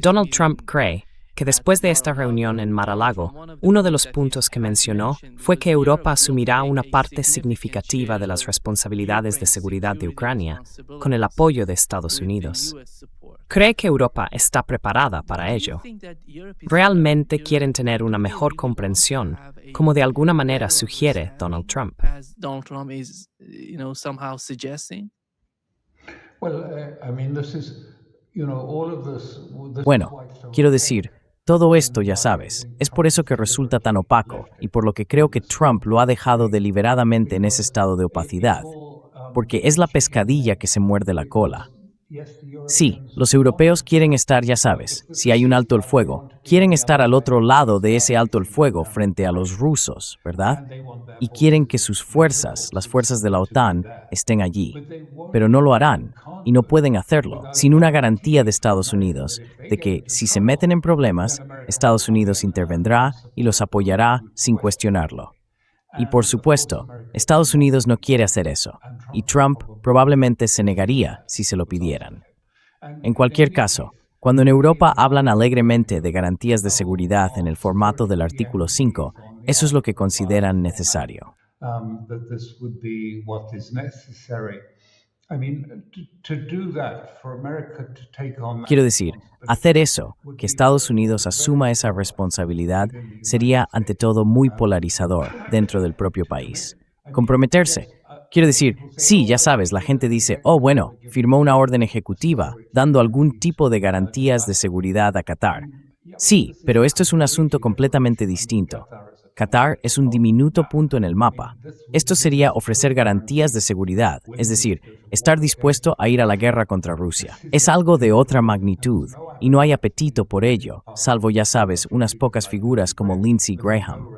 Donald Trump cree que después de esta reunión en Mar-a-Lago, uno de los puntos que mencionó fue que Europa asumirá una parte significativa de las responsabilidades de seguridad de Ucrania con el apoyo de Estados Unidos. Cree que Europa está preparada para ello. Realmente quieren tener una mejor comprensión, como de alguna manera sugiere Donald Trump. Bueno, quiero decir, todo esto, ya sabes, es por eso que resulta tan opaco y por lo que creo que Trump lo ha dejado deliberadamente en ese estado de opacidad, porque es la pescadilla que se muerde la cola. Sí, los europeos quieren estar, ya sabes, si hay un alto el fuego, quieren estar al otro lado de ese alto el fuego frente a los rusos, ¿verdad? Y quieren que sus fuerzas, las fuerzas de la OTAN, estén allí. Pero no lo harán, y no pueden hacerlo, sin una garantía de Estados Unidos de que, si se meten en problemas, Estados Unidos intervendrá y los apoyará sin cuestionarlo. Y por supuesto, Estados Unidos no quiere hacer eso, y Trump probablemente se negaría si se lo pidieran. En cualquier caso, cuando en Europa hablan alegremente de garantías de seguridad en el formato del artículo 5, eso es lo que consideran necesario. Quiero decir, hacer eso, que Estados Unidos asuma esa responsabilidad, sería ante todo muy polarizador dentro del propio país. Comprometerse. Quiero decir, sí, ya sabes, la gente dice, oh, bueno, firmó una orden ejecutiva dando algún tipo de garantías de seguridad a Qatar. Sí, pero esto es un asunto completamente distinto. Qatar es un diminuto punto en el mapa. Esto sería ofrecer garantías de seguridad, es decir, estar dispuesto a ir a la guerra contra Rusia. Es algo de otra magnitud, y no hay apetito por ello, salvo, ya sabes, unas pocas figuras como Lindsey Graham.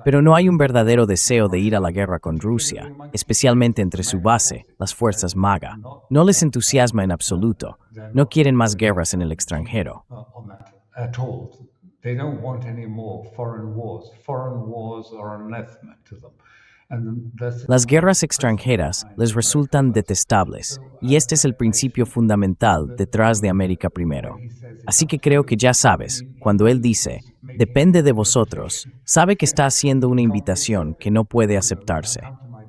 Pero no hay un verdadero deseo de ir a la guerra con Rusia, especialmente entre su base, las fuerzas MAGA. No les entusiasma en absoluto. No quieren más guerras en el extranjero. They don't want any more foreign wars. Foreign wars are anathema to them. Las guerras extranjeras les resultan detestables, y este es el principio fundamental detrás de América Primero. Así que creo que ya sabes, cuando él dice, depende de vosotros, sabe que está haciendo una invitación que no puede aceptarse.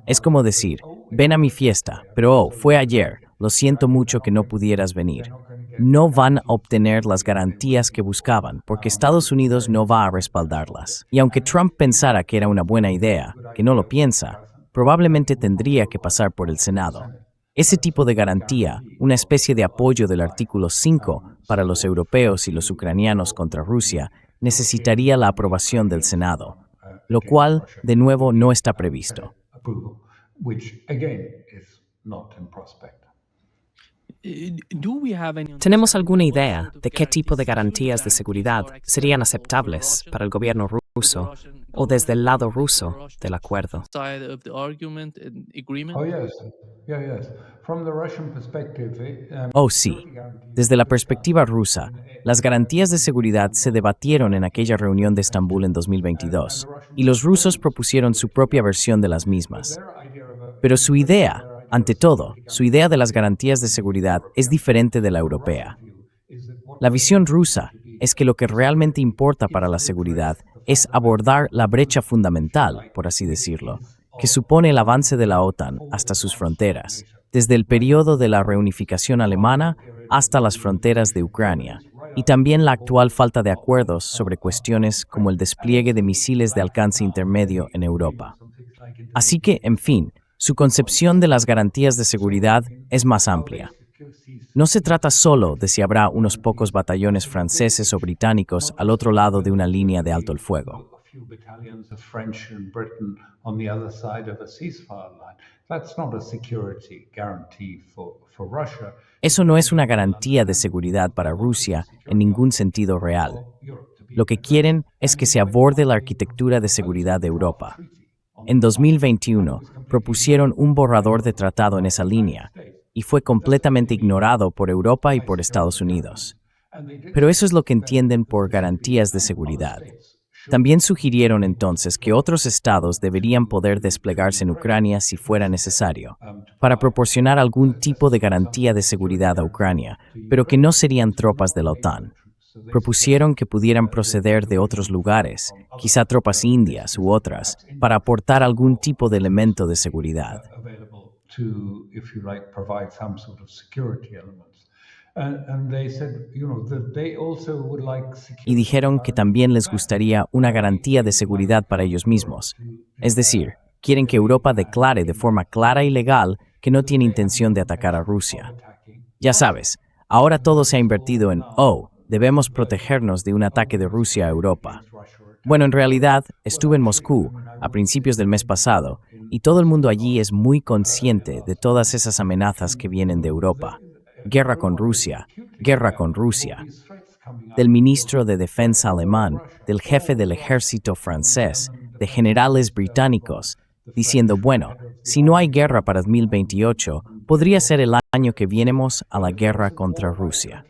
Es como decir, ven a mi fiesta, pero fue ayer, lo siento mucho que no pudieras venir. No van a obtener las garantías que buscaban, porque Estados Unidos no va a respaldarlas. Y aunque Trump pensara que era una buena idea, que no lo piensa, probablemente tendría que pasar por el Senado. Ese tipo de garantía, una especie de apoyo del artículo 5 para los europeos y los ucranianos contra Rusia, necesitaría la aprobación del Senado, lo cual, de nuevo, no está previsto. ¿Tenemos alguna idea de qué tipo de garantías de seguridad serían aceptables para el gobierno ruso o desde el lado ruso del acuerdo? Oh, sí. Desde la perspectiva rusa, las garantías de seguridad se debatieron en aquella reunión de Estambul en 2022, y los rusos propusieron su propia versión de las mismas. Pero su idea, ante todo, su idea de las garantías de seguridad es diferente de la europea. La visión rusa es que lo que realmente importa para la seguridad es abordar la brecha fundamental, por así decirlo, que supone el avance de la OTAN hasta sus fronteras, desde el periodo de la reunificación alemana hasta las fronteras de Ucrania, y también la actual falta de acuerdos sobre cuestiones como el despliegue de misiles de alcance intermedio en Europa. Así que, en fin, su concepción de las garantías de seguridad es más amplia. No se trata solo de si habrá unos pocos batallones franceses o británicos al otro lado de una línea de alto el fuego. Eso no es una garantía de seguridad para Rusia en ningún sentido real. Lo que quieren es que se aborde la arquitectura de seguridad de Europa. En 2021, propusieron un borrador de tratado en esa línea, y fue completamente ignorado por Europa y por Estados Unidos. Pero eso es lo que entienden por garantías de seguridad. También sugirieron entonces que otros estados deberían poder desplegarse en Ucrania si fuera necesario, para proporcionar algún tipo de garantía de seguridad a Ucrania, pero que no serían tropas de la OTAN. Propusieron que pudieran proceder de otros lugares, quizá tropas indias u otras, para aportar algún tipo de elemento de seguridad. Y dijeron que también les gustaría una garantía de seguridad para ellos mismos. Es decir, quieren que Europa declare de forma clara y legal que no tiene intención de atacar a Rusia. Ya sabes, ahora todo se ha invertido en, debemos protegernos de un ataque de Rusia a Europa. Bueno, en realidad, estuve en Moscú a principios del mes pasado y todo el mundo allí es muy consciente de todas esas amenazas que vienen de Europa. Guerra con Rusia, guerra con Rusia. Del ministro de Defensa alemán, del jefe del ejército francés, de generales británicos, diciendo, bueno, si no hay guerra para 2028, podría ser el año que vienemos a la guerra contra Rusia.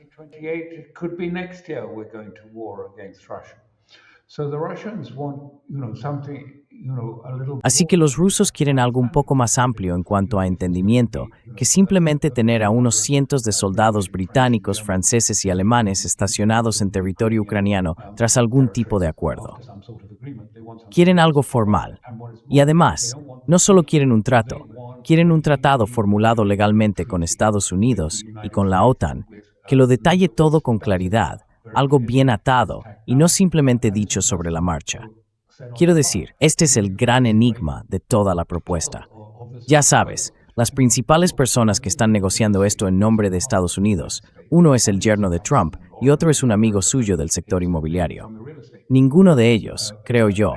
Así que los rusos quieren algo un poco más amplio en cuanto a entendimiento que simplemente tener a unos cientos de soldados británicos, franceses y alemanes estacionados en territorio ucraniano tras algún tipo de acuerdo. Quieren algo formal. Y además, no solo quieren un trato, quieren un tratado formulado legalmente con Estados Unidos y con la OTAN, que lo detalle todo con claridad, algo bien atado y no simplemente dicho sobre la marcha. Quiero decir, este es el gran enigma de toda la propuesta. Ya sabes, las principales personas que están negociando esto en nombre de Estados Unidos, uno es el yerno de Trump y otro es un amigo suyo del sector inmobiliario. Ninguno de ellos, creo yo.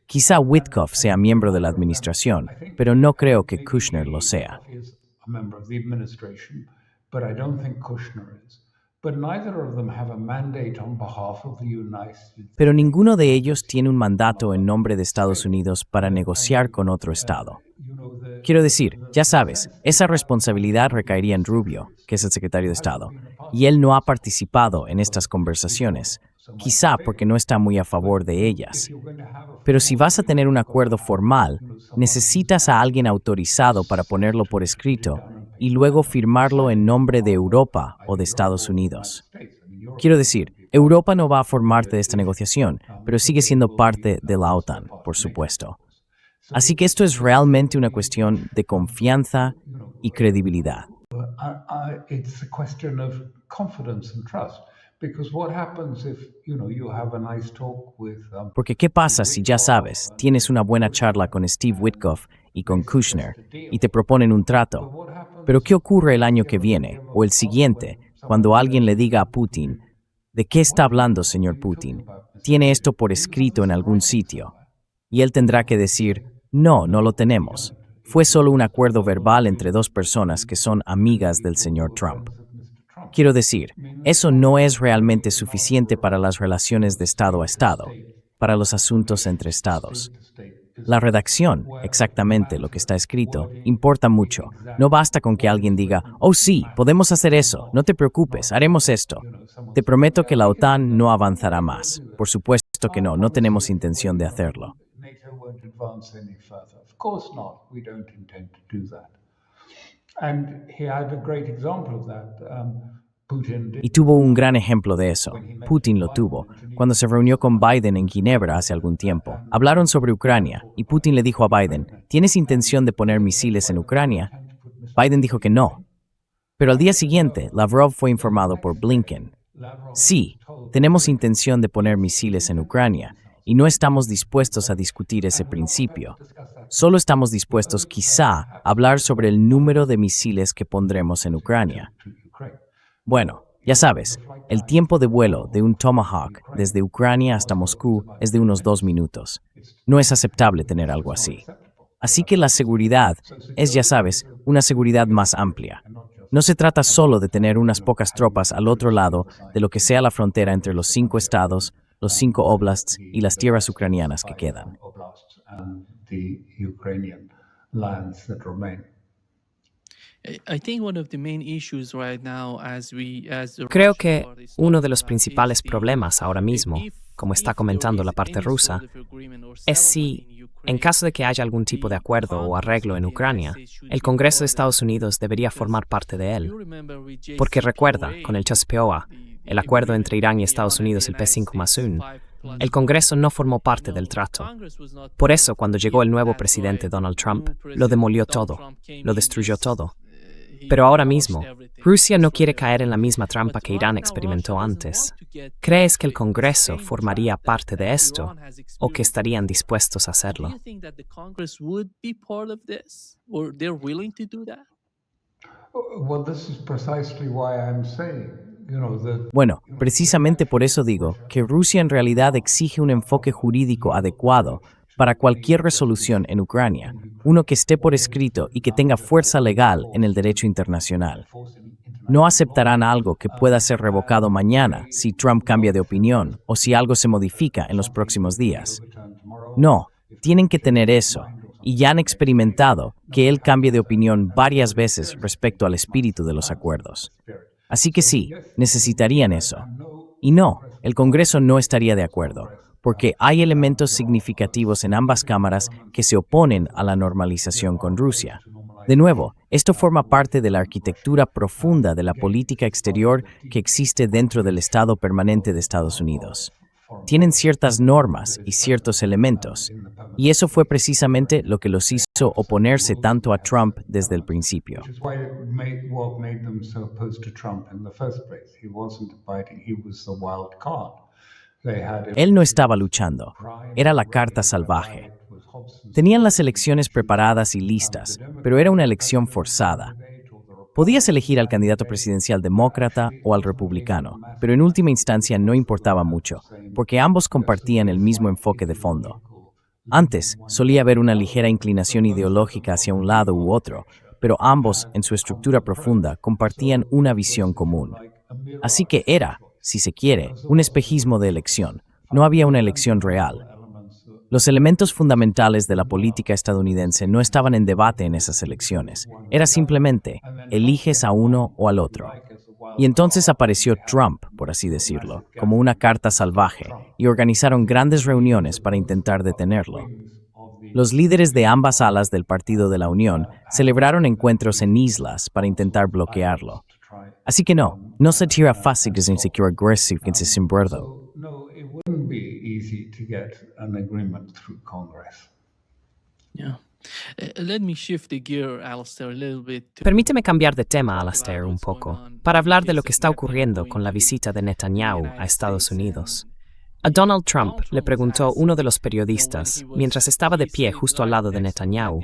Quizá Witkoff sea miembro de la administración, pero no creo que Kushner lo sea. Pero ninguno de ellos tiene un mandato en nombre de Estados Unidos para negociar con otro estado. Quiero decir, ya sabes, esa responsabilidad recaería en Rubio, que es el secretario de Estado, y él no ha participado en estas conversaciones, quizá porque no está muy a favor de ellas. Pero si vas a tener un acuerdo formal, necesitas a alguien autorizado para ponerlo por escrito y luego firmarlo en nombre de Europa o de Estados Unidos. Quiero decir, Europa no va a formar parte de esta negociación, pero sigue siendo parte de la OTAN, por supuesto. Así que esto es realmente una cuestión de confianza y credibilidad. Porque ¿qué pasa si ya sabes, tienes una buena charla con Steve Witkoff y con Kushner y te proponen un trato? Pero ¿qué ocurre el año que viene o el siguiente cuando alguien le diga a Putin, ¿de qué está hablando, señor Putin? ¿Tiene esto por escrito en algún sitio? Y él tendrá que decir, no, no lo tenemos. Fue solo un acuerdo verbal entre dos personas que son amigas del señor Trump. Quiero decir, eso no es realmente suficiente para las relaciones de Estado a Estado, para los asuntos entre Estados. La redacción, exactamente lo que está escrito, importa mucho. No basta con que alguien diga, oh sí, podemos hacer eso, no te preocupes, haremos esto. Te prometo que la OTAN no avanzará más. Por supuesto que no tenemos intención de hacerlo. Y tuvo un gran ejemplo de eso. Putin lo tuvo. Cuando se reunió con Biden en Ginebra hace algún tiempo, hablaron sobre Ucrania y Putin le dijo a Biden, ¿tienes intención de poner misiles en Ucrania? Biden dijo que no. Pero al día siguiente, Lavrov fue informado por Blinken. Sí, tenemos intención de poner misiles en Ucrania y no estamos dispuestos a discutir ese principio. Solo estamos dispuestos quizá a hablar sobre el número de misiles que pondremos en Ucrania. Bueno, ya sabes, el tiempo de vuelo de un Tomahawk desde Ucrania hasta Moscú es de unos 2 minutos. No es aceptable tener algo así. Así que la seguridad es, ya sabes, una seguridad más amplia. No se trata solo de tener unas pocas tropas al otro lado de lo que sea la frontera entre los 5 estados, los 5 oblasts y las tierras ucranianas que quedan. Creo que uno de los principales problemas ahora mismo como está comentando la parte rusa, es si, en caso de que haya algún tipo de acuerdo o arreglo en Ucrania, el Congreso de Estados Unidos debería formar parte de él. Porque recuerda, con el JCPOA, el acuerdo entre Irán y Estados Unidos, el P5+1, el Congreso no formó parte del trato. Por eso, cuando llegó el nuevo presidente Donald Trump, lo demolió todo, lo destruyó todo. Pero ahora mismo, Rusia no quiere caer en la misma trampa que Irán experimentó antes. ¿Crees que el Congreso formaría parte de esto o que estarían dispuestos a hacerlo? Well, this is precisely why I'm saying, that Bueno, precisamente por eso digo que Rusia en realidad exige un enfoque jurídico adecuado para cualquier resolución en Ucrania, uno que esté por escrito y que tenga fuerza legal en el derecho internacional. No aceptarán algo que pueda ser revocado mañana si Trump cambia de opinión o si algo se modifica en los próximos días. No, tienen que tener eso, y ya han experimentado que él cambie de opinión varias veces respecto al espíritu de los acuerdos. Así que sí, necesitarían eso. Y no, el Congreso no estaría de acuerdo, porque hay elementos significativos en ambas cámaras que se oponen a la normalización con Rusia. De nuevo, esto forma parte de la arquitectura profunda de la política exterior que existe dentro del Estado permanente de Estados Unidos. Tienen ciertas normas y ciertos elementos, y eso fue precisamente lo que los hizo oponerse tanto a Trump desde el principio. which is why what made them so opposed to Trump in the first place. He wasn't fighting, he was the wild card. They had Él no estaba luchando, era la carta salvaje. Tenían las elecciones preparadas y listas, pero era una elección forzada. Podías elegir al candidato presidencial demócrata o al republicano, pero en última instancia no importaba mucho, porque ambos compartían el mismo enfoque de fondo. Antes, solía haber una ligera inclinación ideológica hacia un lado u otro, pero ambos, en su estructura profunda, compartían una visión común. Así que era, si se quiere, un espejismo de elección. No había una elección real. Los elementos fundamentales de la política estadounidense no estaban en debate en esas elecciones. Era simplemente, eliges a uno o al otro. Y entonces apareció Trump, por así decirlo, como una carta salvaje, y organizaron grandes reuniones para intentar detenerlo. Los líderes de ambas alas del Partido de la Unión celebraron encuentros en islas para intentar bloquearlo. Así que no se tira fácil desde que agresivo en ese simbrado. no, it wouldn't be easy to get an agreement through Congress. Yeah. Let me shift the gear, Alistair, a little bit. Permíteme cambiar de tema, Alastair, un poco, para hablar de lo que está ocurriendo con la visita de Netanyahu a Estados Unidos. A Donald Trump le preguntó uno de los periodistas, mientras estaba de pie justo al lado de Netanyahu,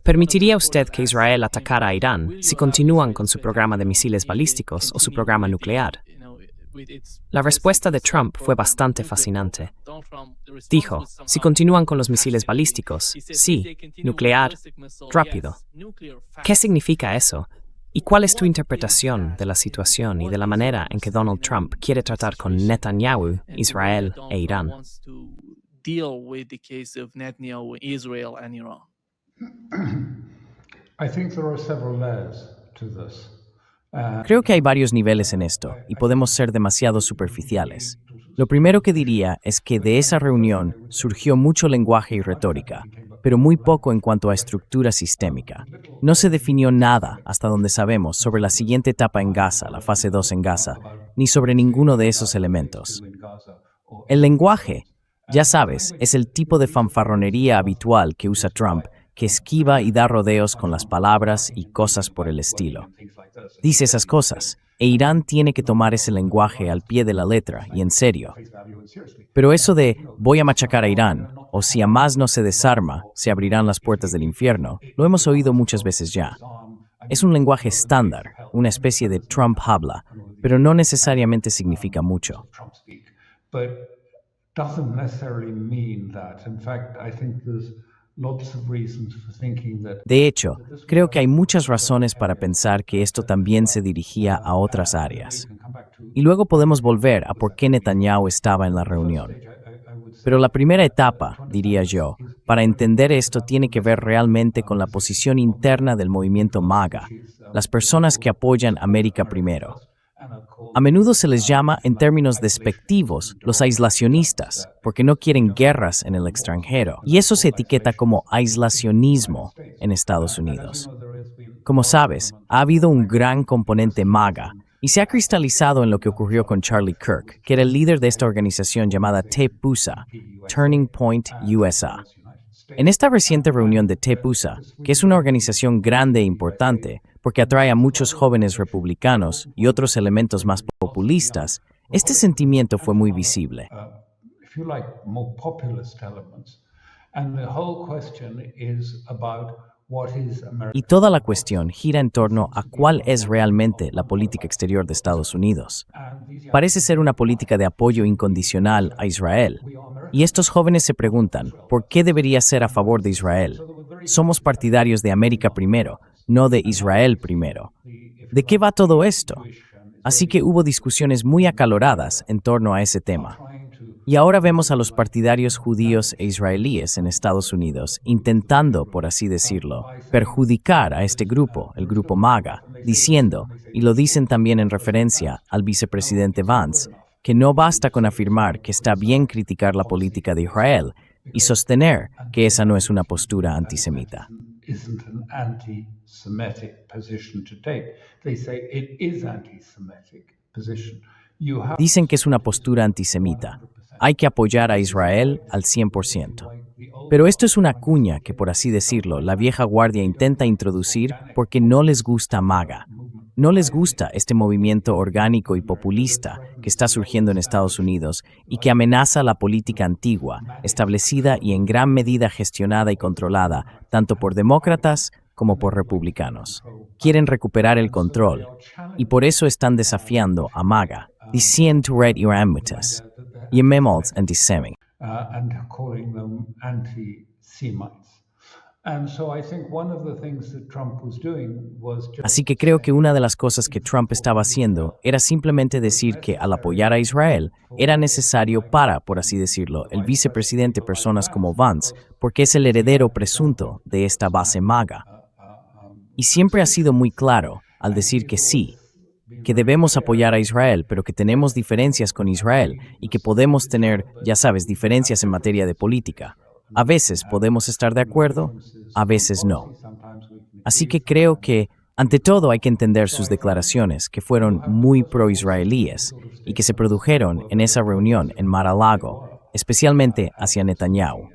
¿permitiría usted que Israel atacara a Irán si continúan con su programa de misiles balísticos o su programa nuclear? La respuesta de Trump fue bastante fascinante. Dijo, si continúan con los misiles balísticos, sí, nuclear, rápido. ¿Qué significa eso? ¿Y cuál es tu interpretación de la situación y de la manera en que Donald Trump quiere tratar con Netanyahu, Israel e Irán? I think there are several layers to this. Creo que hay varios niveles en esto, y podemos ser demasiado superficiales. Lo primero que diría es que de esa reunión surgió mucho lenguaje y retórica, pero muy poco en cuanto a estructura sistémica. No se definió nada, hasta donde sabemos, sobre la siguiente etapa en Gaza, la fase 2 en Gaza, ni sobre ninguno de esos elementos. El lenguaje, ya sabes, es el tipo de fanfarronería habitual que usa Trump, que esquiva y da rodeos con las palabras y cosas por el estilo. Dice esas cosas, e Irán tiene que tomar ese lenguaje al pie de la letra y en serio. Pero eso de voy a machacar a Irán, o si Hamás no se desarma, se abrirán las puertas del infierno, lo hemos oído muchas veces ya. Es un lenguaje estándar, una especie de Trump habla, pero no necesariamente significa mucho. But doesn't necessarily mean that. In fact, I think there's lots of reasons for thinking that De hecho, creo que hay muchas razones para pensar que esto también se dirigía a otras áreas. Y luego podemos volver a por qué Netanyahu estaba en la reunión. Pero la primera etapa, diría yo, para entender esto tiene que ver realmente con la posición interna del movimiento MAGA, las personas que apoyan América primero. A menudo se les llama, en términos despectivos, los aislacionistas, porque no quieren guerras en el extranjero, y eso se etiqueta como aislacionismo en Estados Unidos. Como sabes, ha habido un gran componente MAGA, y se ha cristalizado en lo que ocurrió con Charlie Kirk, que era el líder de esta organización llamada TPUSA, Turning Point USA. En esta reciente reunión de TPUSA, que es una organización grande e importante, porque atrae a muchos jóvenes republicanos y otros elementos más populistas, este sentimiento fue muy visible. Y toda la cuestión gira en torno a cuál es realmente la política exterior de Estados Unidos. Parece ser una política de apoyo incondicional a Israel. Y estos jóvenes se preguntan, ¿por qué debería ser a favor de Israel? Somos partidarios de América primero, no de Israel primero. ¿De qué va todo esto? Así que hubo discusiones muy acaloradas en torno a ese tema. Y ahora vemos a los partidarios judíos e israelíes en Estados Unidos intentando, por así decirlo, perjudicar a este grupo, el grupo MAGA, diciendo, y lo dicen también en referencia al vicepresidente Vance, que no basta con afirmar que está bien criticar la política de Israel y sostener que esa no es una postura antisemita. Dicen que es una postura antisemita. Hay que apoyar a Israel al 100%. Pero esto es una cuña que, por así decirlo, la vieja guardia intenta introducir porque no les gusta MAGA. No les gusta este movimiento orgánico y populista que está surgiendo en Estados Unidos y que amenaza la política antigua, establecida y en gran medida gestionada y controlada tanto por demócratas como por republicanos. Quieren recuperar el control y por eso están desafiando a MAGA, diciendo to red Iramitas, y Memolds antisemitas. And calling them anti-Semites. And so I think one of the things that Trump was doing was just Así que creo que una de las cosas que Trump estaba haciendo era simplemente decir que al apoyar a Israel era necesario para, por así decirlo, el vicepresidente personas como Vance, porque es el heredero presunto de esta base MAGA. Y siempre ha sido muy claro al decir que sí, que debemos apoyar a Israel, pero que tenemos diferencias con Israel y que podemos tener, ya sabes, diferencias en materia de política. A veces podemos estar de acuerdo, a veces no. Así que creo que, ante todo, hay que entender sus declaraciones, que fueron muy pro-israelíes y que se produjeron en esa reunión en Mar-a-Lago, especialmente hacia Netanyahu.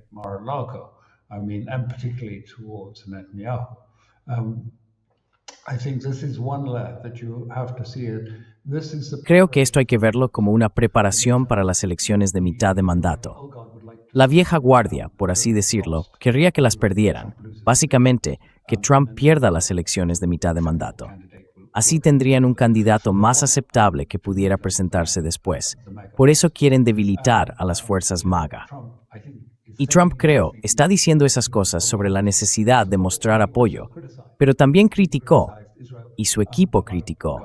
Creo que esto hay que verlo como una preparación para las elecciones de mitad de mandato. La vieja guardia, por así decirlo, querría que las perdieran. Básicamente, que Trump pierda las elecciones de mitad de mandato. Así tendrían un candidato más aceptable que pudiera presentarse después. Por eso quieren debilitar a las fuerzas MAGA. Y Trump, creo, está diciendo esas cosas sobre la necesidad de mostrar apoyo, pero también criticó, y su equipo criticó,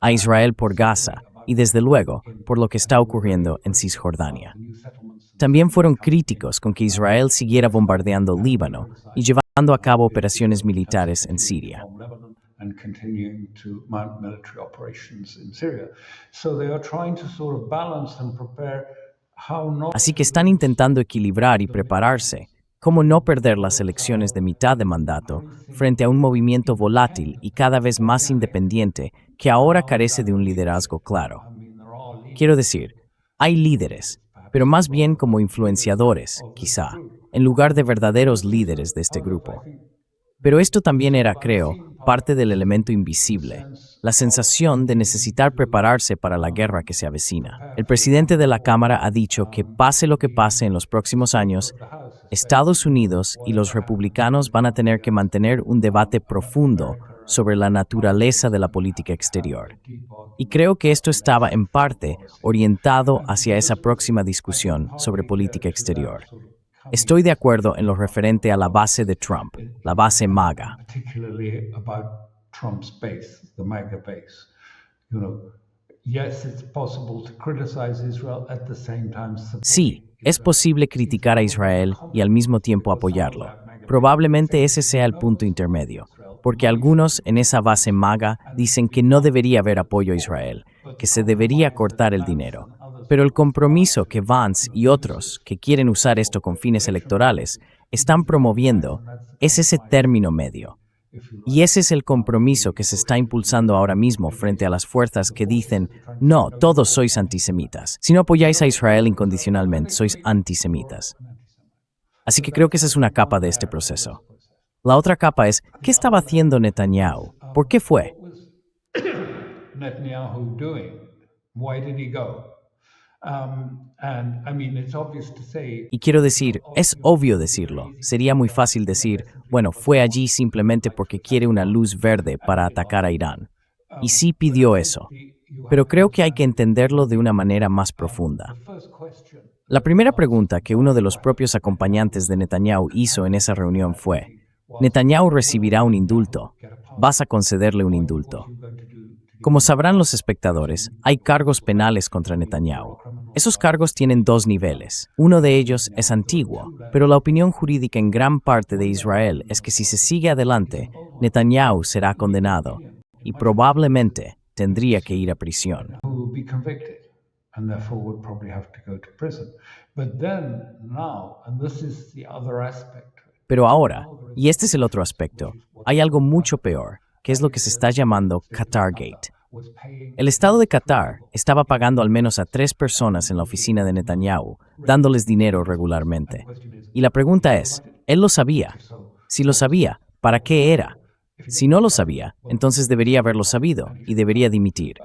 a Israel por Gaza y, desde luego, por lo que está ocurriendo en Cisjordania. También fueron críticos con que Israel siguiera bombardeando Líbano y llevando a cabo operaciones militares en Siria. Así que están intentando equilibrar y prepararse, cómo no perder las elecciones de mitad de mandato frente a un movimiento volátil y cada vez más independiente que ahora carece de un liderazgo claro. Quiero decir, hay líderes, pero más bien como influenciadores, quizá, en lugar de verdaderos líderes de este grupo. Pero esto también era, creo, parte del elemento invisible, la sensación de necesitar prepararse para la guerra que se avecina. El presidente de la Cámara ha dicho que pase lo que pase en los próximos años, Estados Unidos y los republicanos van a tener que mantener un debate profundo sobre la naturaleza de la política exterior. Y creo que esto estaba, en parte, orientado hacia esa próxima discusión sobre política exterior. Estoy de acuerdo en lo referente a la base de Trump, la base MAGA. Sí, es posible criticar a Israel y al mismo tiempo apoyarlo. Probablemente ese sea el punto intermedio. porque algunos en esa base MAGA dicen que no debería haber apoyo a Israel, que se debería cortar el dinero. Pero el compromiso que Vance y otros que quieren usar esto con fines electorales están promoviendo es ese término medio. Y ese es el compromiso que se está impulsando ahora mismo frente a las fuerzas que dicen, no, todos sois antisemitas. Si no apoyáis a Israel incondicionalmente, sois antisemitas. Así que creo que esa es una capa de este proceso. La otra capa es, ¿qué estaba haciendo Netanyahu? ¿Por qué fue? Netanyahu doing? Why did he go? It's obvious to say. Y quiero decir, es obvio decirlo. Sería muy fácil decir, bueno, fue allí simplemente porque quiere una luz verde para atacar a Irán. Y sí pidió eso. Pero creo que hay que entenderlo de una manera más profunda. La primera pregunta que uno de los propios acompañantes de Netanyahu hizo en esa reunión fue, Netanyahu recibirá un indulto. ¿Vas a concederle un indulto? Como sabrán los espectadores, hay cargos penales contra Netanyahu. Esos cargos tienen dos niveles. Uno de ellos es antiguo, pero la opinión jurídica en gran parte de Israel es que si se sigue adelante, Netanyahu será condenado y probablemente tendría que ir a prisión. Pero ahora, y este es el otro aspecto, hay algo mucho peor, que es lo que se está llamando Qatargate. El Estado de Qatar estaba pagando al menos a 3 personas en la oficina de Netanyahu, dándoles dinero regularmente. Y la pregunta es, ¿él lo sabía? Si lo sabía, ¿para qué era? Si no lo sabía, entonces debería haberlo sabido y debería dimitir.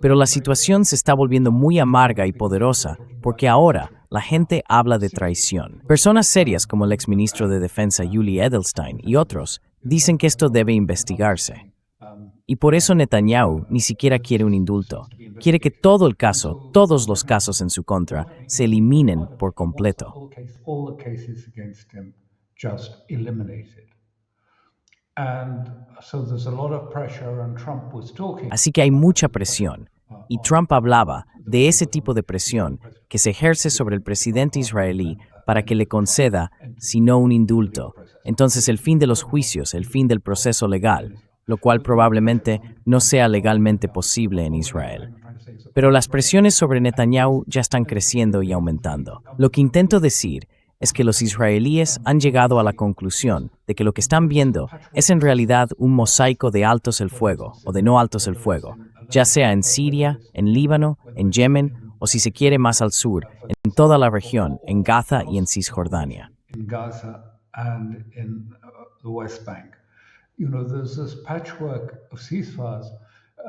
Pero la situación se está volviendo muy amarga y poderosa porque ahora la gente habla de traición. Personas serias como el exministro de Defensa Yuli Edelstein y otros dicen que esto debe investigarse. Y por eso Netanyahu ni siquiera quiere un indulto. Quiere que todo el caso, todos los casos en su contra, se eliminen por completo. Así que hay mucha presión. Y Trump hablaba de ese tipo de presión que se ejerce sobre el presidente israelí para que le conceda, si no un indulto, entonces el fin de los juicios, el fin del proceso legal, lo cual probablemente no sea legalmente posible en Israel. Pero las presiones sobre Netanyahu ya están creciendo y aumentando. Lo que intento decir es que los israelíes han llegado a la conclusión de que lo que están viendo es en realidad un mosaico de altos el fuego o de no altos el fuego, ya sea en Siria, en Líbano, en Yemen o si se quiere más al sur, en toda la región, en Gaza y en Cisjordania.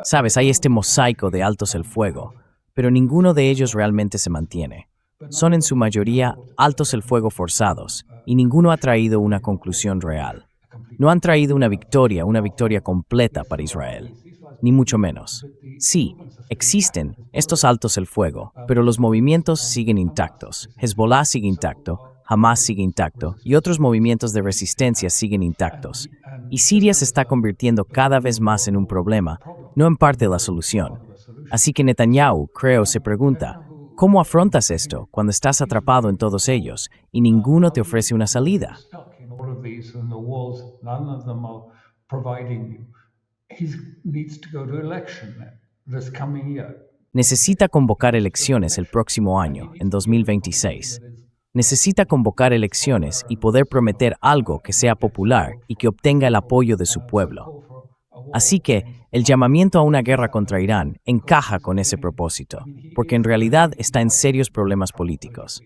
Sabes, hay este mosaico de altos el fuego, pero ninguno de ellos realmente se mantiene. Son en su mayoría altos el fuego forzados, y ninguno ha traído una conclusión real. No han traído una victoria completa para Israel, ni mucho menos. Sí, existen estos altos el fuego, pero los movimientos siguen intactos. Hezbollah sigue intacto, Hamas sigue intacto, y otros movimientos de resistencia siguen intactos. Y Siria se está convirtiendo cada vez más en un problema, no en parte de la solución. Así que Netanyahu, creo, se pregunta, ¿cómo afrontas esto cuando estás atrapado en todos ellos y ninguno te ofrece una salida? Necesita convocar elecciones el próximo año, en 2026. Necesita convocar elecciones y poder prometer algo que sea popular y que obtenga el apoyo de su pueblo. Así que el llamamiento a una guerra contra Irán encaja con ese propósito, porque en realidad está en serios problemas políticos.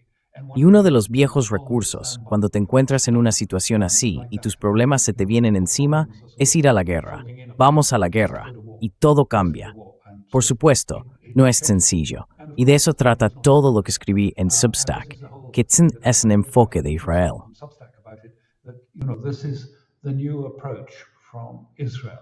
Y uno de los viejos recursos, cuando te encuentras en una situación así y tus problemas se te vienen encima, es ir a la guerra. Vamos a la guerra, y todo cambia. Por supuesto, no es sencillo, y de eso trata todo lo que escribí en Substack, que es un enfoque de Israel. This is the new approach from Israel.